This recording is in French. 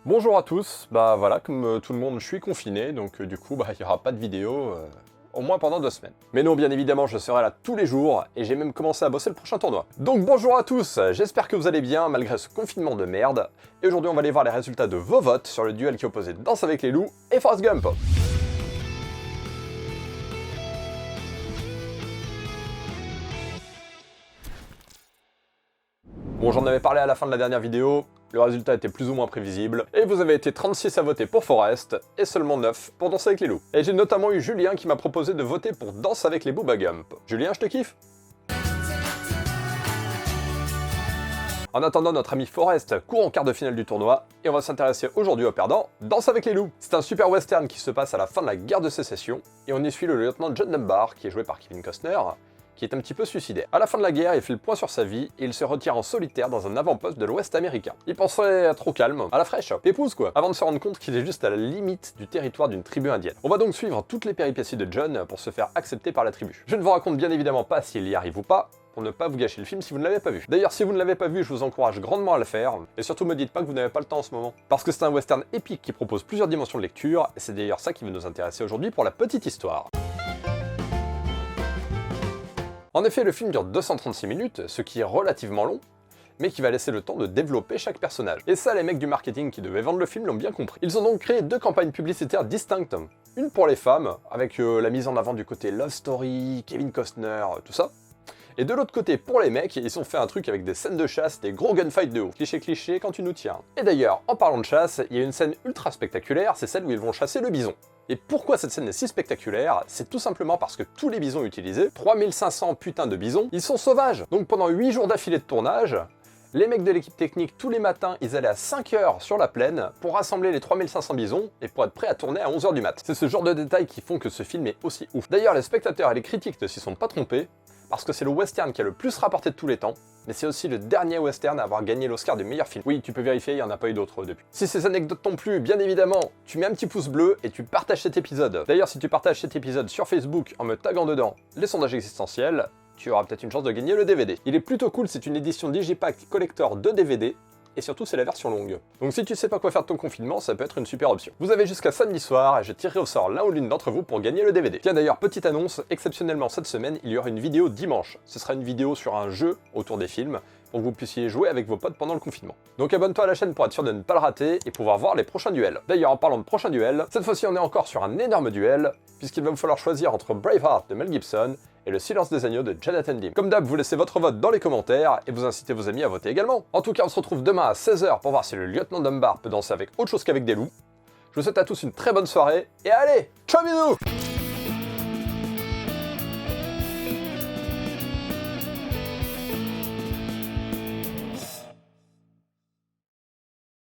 Bonjour à tous, bah voilà, comme tout le monde, je suis confiné, donc du coup, il n'y aura pas de vidéo, au moins pendant 2 semaines. Mais non, bien évidemment, je serai là tous les jours, et j'ai même commencé à bosser le prochain tournoi. Donc bonjour à tous, j'espère que vous allez bien, malgré ce confinement de merde, et aujourd'hui on va aller voir les résultats de vos votes sur le duel qui opposait Danse avec les loups et Forrest Gump. Bon, j'en avais parlé à la fin de la dernière vidéo, le résultat était plus ou moins prévisible, et vous avez été 36 à voter pour Forrest, et seulement 9 pour Danse avec les loups. Et j'ai notamment eu Julien qui m'a proposé de voter pour Danse avec les Booba Gump. Julien, je te kiffe. En attendant, notre ami Forrest court en quart de finale du tournoi, et on va s'intéresser aujourd'hui au perdant, Danse avec les loups. C'est un super western qui se passe à la fin de la guerre de sécession, et on y suit le lieutenant John Dunbar, qui est joué par Kevin Costner, qui est un petit peu suicidaire. À la fin de la guerre, il fait le point sur sa vie et il se retire en solitaire dans un avant-poste de l'Ouest américain. Il pensait être au calme, à la fraîche, épouse quoi, avant de se rendre compte qu'il est juste à la limite du territoire d'une tribu indienne. On va donc suivre toutes les péripéties de John pour se faire accepter par la tribu. Je ne vous raconte bien évidemment pas s'il y arrive ou pas, pour ne pas vous gâcher le film si vous ne l'avez pas vu. D'ailleurs, si vous ne l'avez pas vu, je vous encourage grandement à le faire, et surtout me dites pas que vous n'avez pas le temps en ce moment. Parce que c'est un western épique qui propose plusieurs dimensions de lecture, et c'est d'ailleurs ça qui va nous intéresser aujourd'hui pour la petite histoire. En effet, le film dure 236 minutes, ce qui est relativement long, mais qui va laisser le temps de développer chaque personnage. Et ça, les mecs du marketing qui devaient vendre le film l'ont bien compris. Ils ont donc créé 2 campagnes publicitaires distinctes. Une pour les femmes, avec la mise en avant du côté Love Story, Kevin Costner, tout ça. Et de l'autre côté, pour les mecs, ils ont fait un truc avec des scènes de chasse, des gros gunfights de haut. Cliché quand tu nous tiens. Et d'ailleurs, en parlant de chasse, il y a une scène ultra spectaculaire, c'est celle où ils vont chasser le bison. Et pourquoi cette scène est si spectaculaire? C'est tout simplement parce que tous les bisons utilisés, 3500 putains de bisons, ils sont sauvages. Donc pendant 8 jours d'affilée de tournage, les mecs de l'équipe technique, tous les matins, ils allaient à 5 heures sur la plaine pour rassembler les 3500 bisons et pour être prêts à tourner à 11 heures du mat. C'est ce genre de détails qui font que ce film est aussi ouf. D'ailleurs, les spectateurs et les critiques ne s'y sont pas trompés, parce que c'est le western qui a le plus rapporté de tous les temps, mais c'est aussi le dernier western à avoir gagné l'Oscar du meilleur film. Oui, tu peux vérifier, il n'y en a pas eu d'autres depuis. Si ces anecdotes t'ont plu, bien évidemment, tu mets un petit pouce bleu et tu partages cet épisode. D'ailleurs, si tu partages cet épisode sur Facebook en me taguant dedans les sondages existentiels, tu auras peut-être une chance de gagner le DVD. Il est plutôt cool, c'est une édition Digipack Collector de DVD, et surtout c'est la version longue. Donc si tu sais pas quoi faire de ton confinement, ça peut être une super option. Vous avez jusqu'à samedi soir et je tirerai au sort l'un ou l'une d'entre vous pour gagner le DVD. Tiens d'ailleurs, petite annonce, exceptionnellement cette semaine, il y aura une vidéo dimanche. Ce sera une vidéo sur un jeu autour des films, pour que vous puissiez jouer avec vos potes pendant le confinement. Donc abonne-toi à la chaîne pour être sûr de ne pas le rater et pouvoir voir les prochains duels. D'ailleurs, en parlant de prochains duels, cette fois-ci on est encore sur un énorme duel, puisqu'il va vous falloir choisir entre Braveheart de Mel Gibson et Le Silence des Agneaux de Jonathan Demme. Comme d'hab, vous laissez votre vote dans les commentaires et vous incitez vos amis à voter également. En tout cas, on se retrouve demain à 16 h pour voir si le lieutenant Dunbar peut danser avec autre chose qu'avec des loups. Je vous souhaite à tous une très bonne soirée et allez, ciao bisous!